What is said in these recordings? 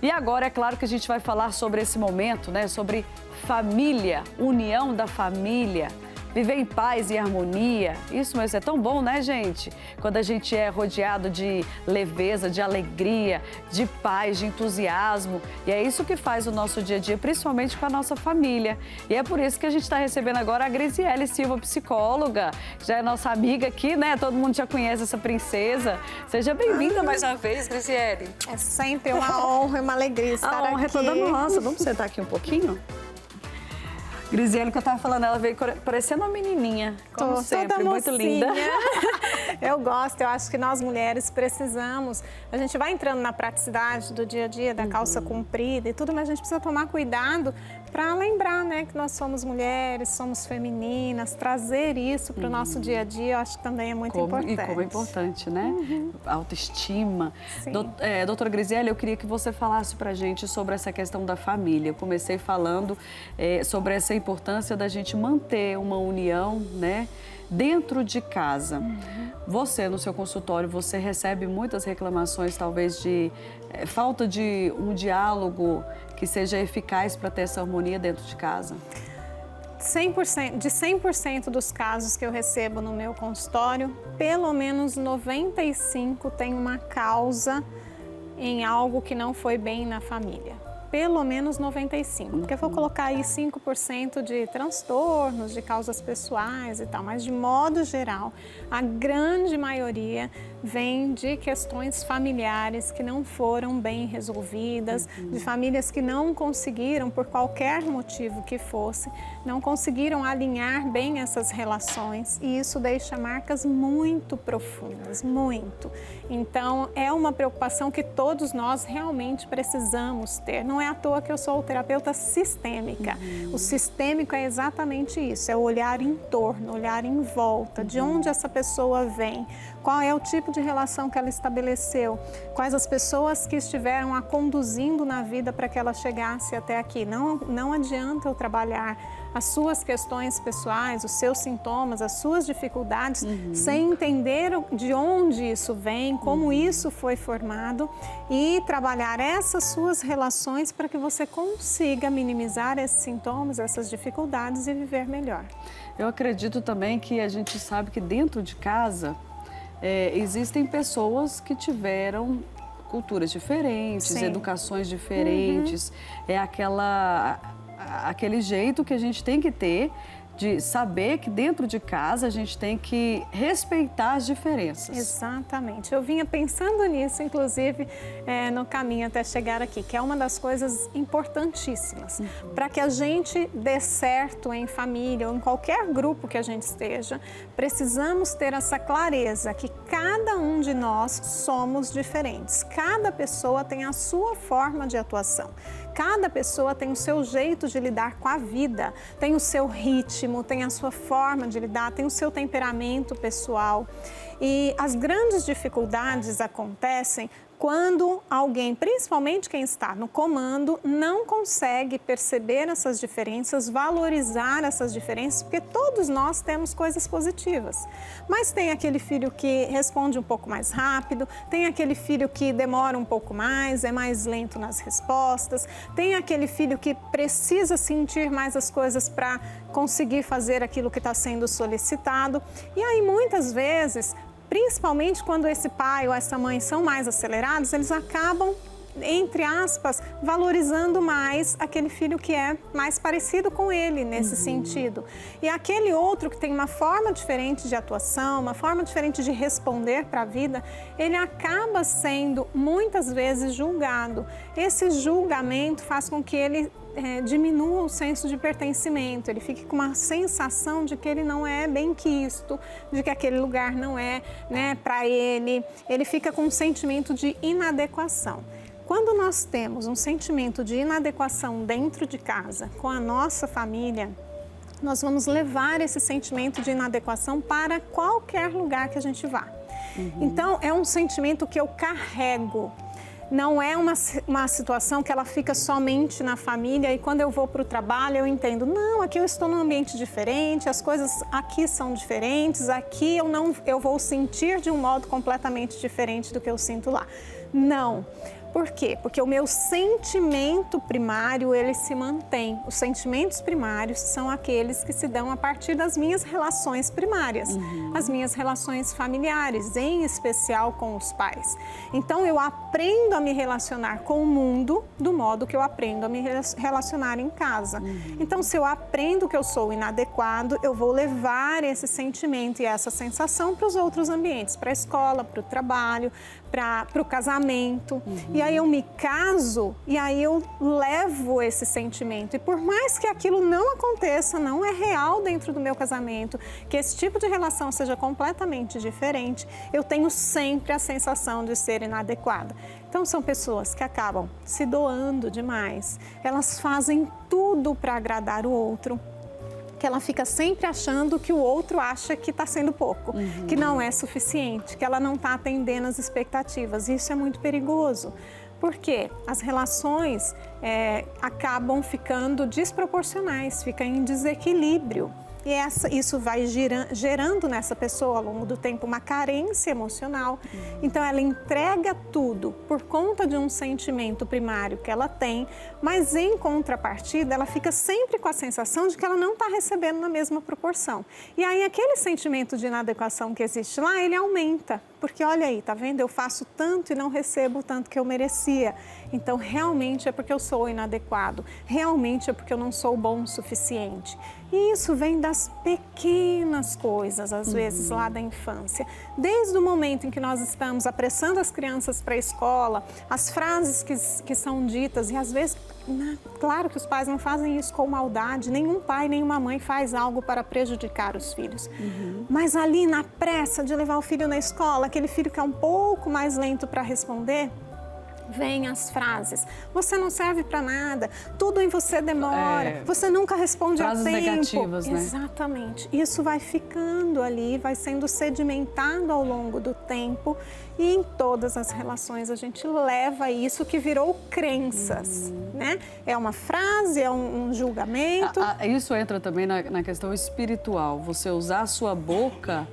E agora é claro que a gente vai falar sobre esse momento, né? Sobre família, união da família. Viver em paz e harmonia, isso mesmo, é tão bom, né, gente? Quando a gente é rodeado de leveza, de alegria, de paz, de entusiasmo. E é isso que faz o nosso dia a dia, principalmente com a nossa família. E é por isso que a gente está recebendo agora a Grisiele Silva, psicóloga. Já é nossa amiga aqui, né? Todo mundo já conhece essa princesa. Seja bem-vinda mais uma vez, Grisiele. É sempre uma honra e uma alegria estar aqui. A honra é toda nossa. Vamos sentar aqui um pouquinho? Grisiele, que eu tava falando, ela veio parecendo uma menininha, como sempre, muito linda. Eu gosto, eu acho que nós mulheres precisamos, a gente vai entrando na praticidade do dia a dia, da calça comprida e tudo, mas a gente precisa tomar cuidado para lembrar, né, que nós somos mulheres, somos femininas, trazer isso para o nosso dia a dia, eu acho que também é muito importante. E como é importante, né? Autoestima. Sim. Doutora Grisiele, eu queria que você falasse pra gente sobre essa questão da família. Eu comecei falando sobre essa importância da gente manter uma união, né, dentro de casa. Você, no seu consultório, você recebe muitas reclamações, talvez, de falta de um diálogo que seja eficaz para ter essa harmonia dentro de casa? 100% dos casos que eu recebo no meu consultório, pelo menos 95 tem uma causa em algo que não foi bem na família. Pelo menos 95, porque eu vou colocar aí 5% de transtornos, de causas pessoais e tal, mas de modo geral, a grande maioria vem de questões familiares que não foram bem resolvidas, de famílias que não conseguiram, por qualquer motivo que fosse, não conseguiram alinhar bem essas relações e isso deixa marcas muito profundas, muito. Então, é uma preocupação que todos nós realmente precisamos ter. Não é à toa que eu sou terapeuta sistêmica. O sistêmico é exatamente isso, é o olhar em torno, olhar em volta, de onde essa pessoa vem, qual é o tipo de relação que ela estabeleceu, quais as pessoas que estiveram a conduzindo na vida para que ela chegasse até aqui. Não adianta eu trabalhar as suas questões pessoais, os seus sintomas, as suas dificuldades, sem entender de onde isso vem, como isso foi formado e trabalhar essas suas relações para que você consiga minimizar esses sintomas, essas dificuldades e viver melhor. Eu acredito também que a gente sabe que dentro de casa existem pessoas que tiveram culturas diferentes, Sim. educações diferentes, é aquele jeito que a gente tem que ter de saber que dentro de casa a gente tem que respeitar as diferenças. Exatamente. Eu vinha pensando nisso, inclusive, no caminho até chegar aqui, que é uma das coisas importantíssimas. Para que a gente dê certo em família ou em qualquer grupo que a gente esteja, precisamos ter essa clareza que cada um de nós somos diferentes. Cada pessoa tem a sua forma de atuação. Cada pessoa tem o seu jeito de lidar com a vida, tem o seu ritmo, tem a sua forma de lidar, tem o seu temperamento pessoal. E as grandes dificuldades acontecem quando alguém, principalmente quem está no comando, não consegue perceber essas diferenças, valorizar essas diferenças, porque todos nós temos coisas positivas. Mas tem aquele filho que responde um pouco mais rápido, tem aquele filho que demora um pouco mais, é mais lento nas respostas, tem aquele filho que precisa sentir mais as coisas para conseguir fazer aquilo que está sendo solicitado. E aí, muitas vezes, principalmente quando esse pai ou essa mãe são mais acelerados, eles acabam, entre aspas, valorizando mais aquele filho que é mais parecido com ele nesse sentido. E aquele outro que tem uma forma diferente de atuação, uma forma diferente de responder para a vida, ele acaba sendo muitas vezes julgado. Esse julgamento faz com que ele diminua o senso de pertencimento, ele fica com uma sensação de que ele não é bem quisto, de que aquele lugar não é, né, para ele, ele fica com um sentimento de inadequação. Quando nós temos um sentimento de inadequação dentro de casa, com a nossa família, nós vamos levar esse sentimento de inadequação para qualquer lugar que a gente vá. Então, é um sentimento que eu carrego. Não é uma situação que ela fica somente na família e quando eu vou para o trabalho eu entendo, não, aqui eu estou num ambiente diferente, as coisas aqui são diferentes, aqui eu vou sentir de um modo completamente diferente do que eu sinto lá. Não, Por quê? Porque o meu sentimento primário, ele se mantém. Os sentimentos primários são aqueles que se dão a partir das minhas relações primárias, as minhas relações familiares, em especial com os pais. Então, eu aprendo a me relacionar com o mundo do modo que eu aprendo a me relacionar em casa. Então, se eu aprendo que eu sou inadequado, eu vou levar esse sentimento e essa sensação para os outros ambientes, para a escola, para o trabalho, para o casamento. E aí eu me caso e aí eu levo esse sentimento. E por mais que aquilo não aconteça, não é real dentro do meu casamento, que esse tipo de relação seja completamente diferente, eu tenho sempre a sensação de ser inadequada. Então são pessoas que acabam se doando demais. Elas fazem tudo para agradar o outro, que ela fica sempre achando que o outro acha que está sendo pouco, que não é suficiente, que ela não está atendendo às expectativas. Isso é muito perigoso, porque as relações acabam ficando desproporcionais, ficam em desequilíbrio. E isso vai gerando nessa pessoa, ao longo do tempo, uma carência emocional. Então, ela entrega tudo por conta de um sentimento primário que ela tem, mas, em contrapartida, ela fica sempre com a sensação de que ela não está recebendo na mesma proporção. E aí, aquele sentimento de inadequação que existe lá, ele aumenta. Porque, olha aí, tá vendo? Eu faço tanto e não recebo o tanto que eu merecia. Então, realmente é porque eu sou inadequado. Realmente é porque eu não sou bom o suficiente. E isso vem das pequenas coisas, às vezes, lá da infância. Desde o momento em que nós estamos apressando as crianças para a escola, as frases que são ditas, e às vezes, claro que os pais não fazem isso com maldade, nenhum pai, nenhuma mãe faz algo para prejudicar os filhos. Mas ali, na pressa de levar o filho na escola, aquele filho que é um pouco mais lento para responder, vêm as frases: você não serve para nada, tudo em você demora, você nunca responde a tempo. Frases negativas, né? Exatamente. Isso vai ficando ali, vai sendo sedimentado ao longo do tempo, e em todas as relações a gente leva isso que virou crenças, né? É uma frase, é um julgamento. Isso entra também na questão espiritual. Você usar a sua boca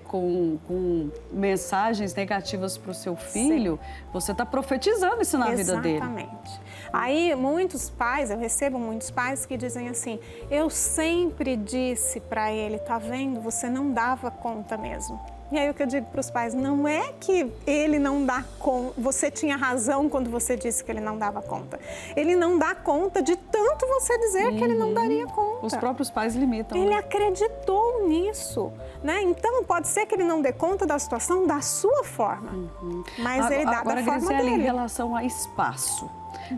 com mensagens negativas para o seu filho, você está profetizando isso na vida dele. Exatamente. Aí muitos pais, eu recebo muitos pais que dizem assim: eu sempre disse para ele, tá vendo, você não dava conta mesmo. E aí o que eu digo para os pais: não é que ele não dá conta, você tinha razão quando você disse que ele não dava conta. Ele não dá conta de tanto você dizer que ele não daria conta. Os próprios pais limitam. Ele acreditou nisso, né? Então pode ser que ele não dê conta da situação da sua forma, mas ele dá da forma dele. Em relação a espaço,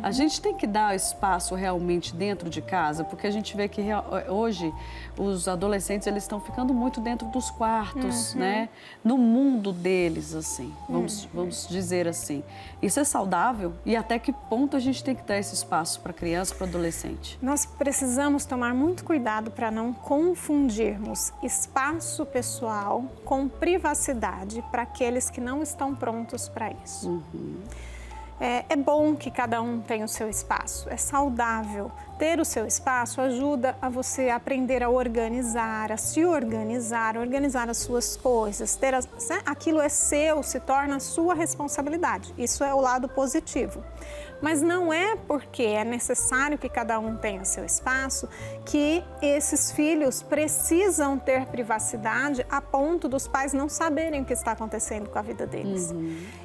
a gente tem que dar espaço realmente dentro de casa, porque a gente vê que hoje os adolescentes, eles estão ficando muito dentro dos quartos, né? No mundo deles, assim, vamos dizer assim. Isso é saudável? E até que ponto a gente tem que dar esse espaço para criança, para adolescente? Nós precisamos tomar muito cuidado para não confundirmos espaço pessoal com privacidade para aqueles que não estão prontos para isso. É bom que cada um tenha o seu espaço, é saudável. Ter o seu espaço ajuda a você aprender a organizar, a se organizar as suas coisas. Aquilo é seu, se torna a sua responsabilidade. Isso é o lado positivo. Mas não é porque é necessário que cada um tenha seu espaço que esses filhos precisam ter privacidade a ponto dos pais não saberem o que está acontecendo com a vida deles.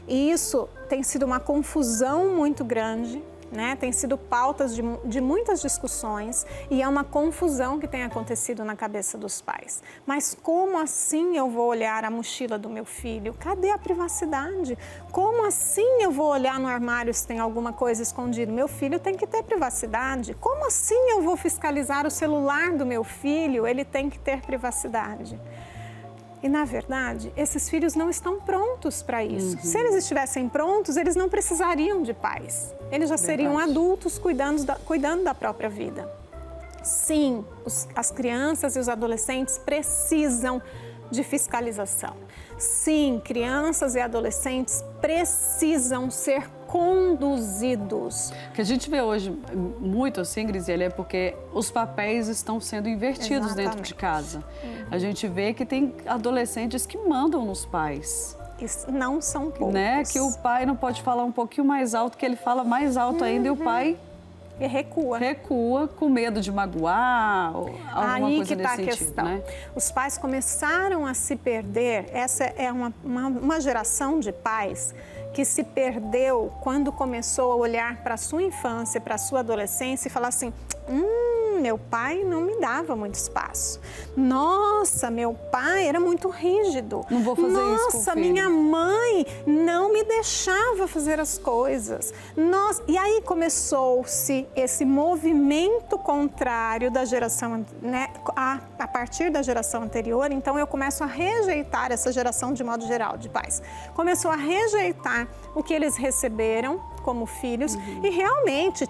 E isso tem sido uma confusão muito grande, né? Tem sido pautas de muitas discussões, e é uma confusão que tem acontecido na cabeça dos pais. Mas como assim eu vou olhar a mochila do meu filho? Cadê a privacidade? Como assim eu vou olhar no armário se tem alguma coisa escondida? Meu filho tem que ter privacidade. Como assim eu vou fiscalizar o celular do meu filho? Ele tem que ter privacidade. E, na verdade, esses filhos não estão prontos para isso. Se eles estivessem prontos, eles não precisariam de pais. Eles já seriam adultos cuidando da própria vida. Sim, as crianças e os adolescentes precisam de fiscalização. Sim, crianças e adolescentes precisam ser conduzidos. O que a gente vê hoje muito assim, Grisiele, é porque os papéis estão sendo invertidos dentro de casa. A gente vê que tem adolescentes que mandam nos pais. não são poucos. Né? Que o pai não pode falar um pouquinho mais alto, que ele fala mais alto ainda e o pai... E recua. Recua com medo de magoar, ou alguma Aí coisa que está nesse a sentido, questão. né? Os pais começaram a se perder. Essa é uma geração de pais que se perdeu quando começou a olhar para a sua infância, para a sua adolescência e falar assim, meu pai não me dava muito espaço. Nossa, meu pai era muito rígido. Não vou fazer isso com o Nossa, filho. minha mãe não me deixava fazer as coisas. Nossa, e aí começou-se esse movimento contrário da geração, né, a partir da geração anterior. Então eu começo a rejeitar essa geração de modo geral de pais. Começou a rejeitar o que eles receberam como filhos e realmente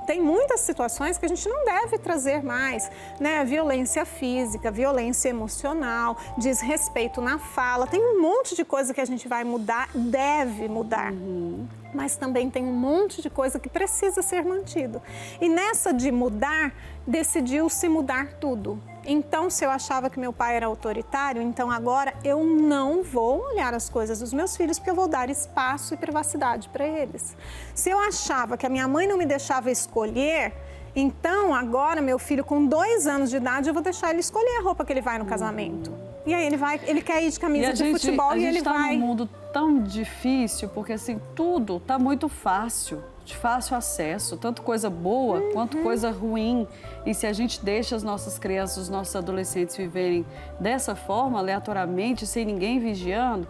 tem muitas situações que a gente não deve trazer mais, né? Violência física, violência emocional, desrespeito na fala, tem um monte de coisa que a gente vai mudar, deve mudar. Mas também tem um monte de coisa que precisa ser mantido. E nessa de mudar, decidiu-se mudar tudo. Então, se eu achava que meu pai era autoritário, então agora eu não vou olhar as coisas dos meus filhos porque eu vou dar espaço e privacidade para eles. Se eu achava que a minha mãe não me deixava escolher, então agora meu filho com 2 anos de idade eu vou deixar ele escolher a roupa que ele vai no casamento. E aí ele quer ir de camisa de futebol e ele vai. A gente está num mundo tão difícil porque assim tudo está muito fácil. De fácil acesso, tanto coisa boa quanto coisa ruim. E se a gente deixa as nossas crianças, os nossos adolescentes viverem dessa forma, aleatoriamente, sem ninguém vigiando,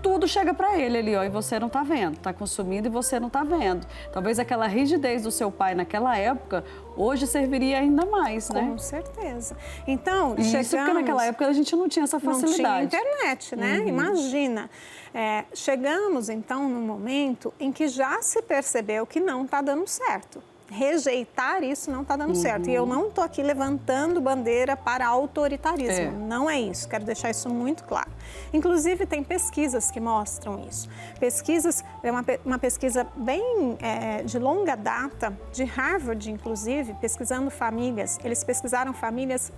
tudo chega para ele ali, ó, e você não tá vendo, tá consumindo e você não tá vendo. Talvez aquela rigidez do seu pai naquela época, hoje serviria ainda mais, né? Com certeza. Então, Isso porque naquela época a gente não tinha essa facilidade. Não tinha internet, né? Imagina. Chegamos, então, num momento em que já se percebeu que não está dando certo. Rejeitar isso não está dando certo. E eu não estou aqui levantando bandeira para autoritarismo. Não é isso. Quero deixar isso muito claro. Inclusive, tem pesquisas que mostram isso. Pesquisas, uma pesquisa bem de longa data, de Harvard, inclusive, pesquisando famílias. Eles pesquisaram famílias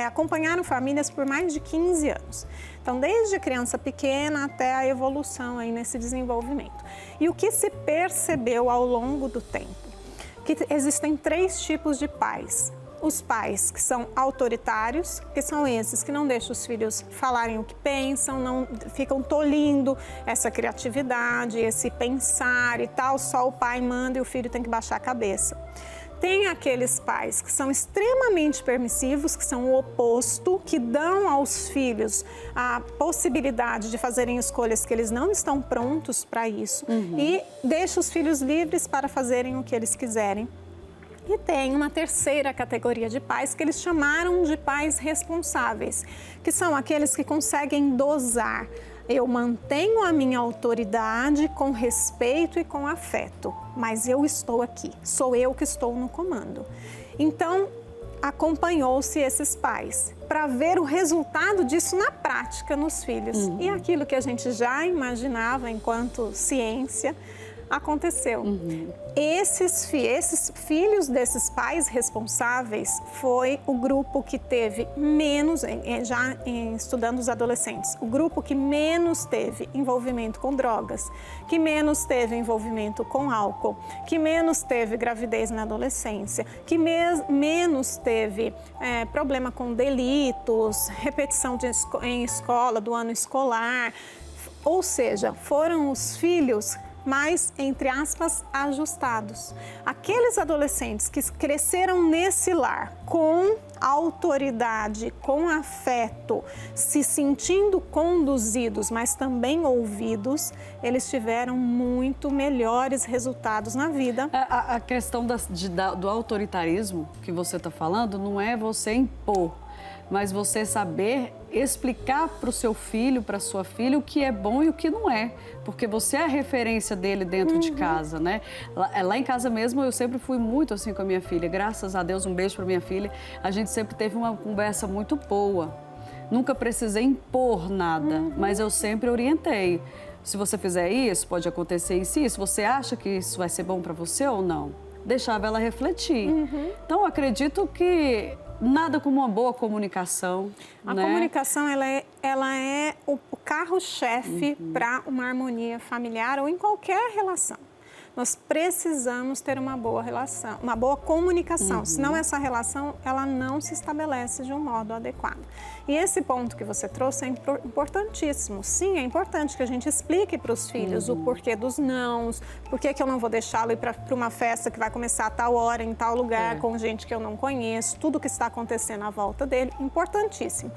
acompanharam famílias por mais de 15 anos. Então, desde criança pequena até a evolução aí nesse desenvolvimento. E o que se percebeu ao longo do tempo? Que existem 3 tipos de pais. Os pais que são autoritários, que são esses que não deixam os filhos falarem o que pensam, não ficam tolindo essa criatividade, esse pensar e tal, só o pai manda e o filho tem que baixar a cabeça. Tem aqueles pais que são extremamente permissivos, que são o oposto, que dão aos filhos a possibilidade de fazerem escolhas que eles não estão prontos para isso e deixam os filhos livres para fazerem o que eles quiserem. E tem uma terceira categoria de pais que eles chamaram de pais responsáveis, que são aqueles que conseguem dosar. Eu mantenho a minha autoridade com respeito e com afeto, mas eu estou aqui, sou eu que estou no comando. Então, acompanhou-se esses pais para ver o resultado disso na prática nos filhos. E aquilo que a gente já imaginava enquanto ciência, aconteceu. Esses filhos desses pais responsáveis foi o grupo que teve menos, já estudando os adolescentes, o grupo que menos teve envolvimento com drogas, que menos teve envolvimento com álcool, que menos teve gravidez na adolescência, que menos teve problema com delitos, repetição em escola, do ano escolar. Ou seja, foram os filhos mais, entre aspas, ajustados. Aqueles adolescentes que cresceram nesse lar com autoridade, com afeto, se sentindo conduzidos, mas também ouvidos, eles tiveram muito melhores resultados na vida. A questão do autoritarismo que você está falando não é você impor, mas você saber explicar para o seu filho, para a sua filha, o que é bom e o que não é. Porque você é a referência dele dentro de casa, né? Lá em casa mesmo, eu sempre fui muito assim com a minha filha. Graças a Deus, um beijo para minha filha. A gente sempre teve uma conversa muito boa. Nunca precisei impor nada, mas eu sempre orientei. Se você fizer isso, pode acontecer isso e isso. Você acha que isso vai ser bom para você ou não? Deixava ela refletir. Então, eu acredito que nada como uma boa comunicação. A comunicação, ela é o carro-chefe para uma harmonia familiar ou em qualquer relação. Nós precisamos ter uma boa relação, uma boa comunicação, senão essa relação ela não se estabelece de um modo adequado. E esse ponto que você trouxe é importantíssimo. Sim, é importante que a gente explique para os filhos o porquê dos nãos, por que eu não vou deixá-lo ir para uma festa que vai começar a tal hora, em tal lugar, com gente que eu não conheço, tudo que está acontecendo à volta dele, importantíssimo.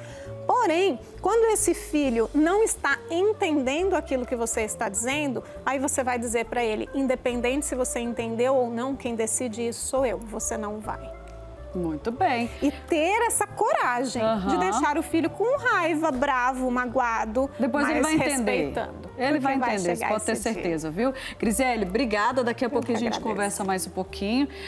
Porém, quando esse filho não está entendendo aquilo que você está dizendo, aí você vai dizer para ele, independente se você entendeu ou não, quem decide isso sou eu, você não vai. Muito bem. E ter essa coragem de deixar o filho com raiva, bravo, magoado, depois mas ele vai entender. Respeitando. Ele vai entender, pode ter certeza, viu? Grisele, obrigada. Daqui a pouco a gente conversa mais um pouquinho.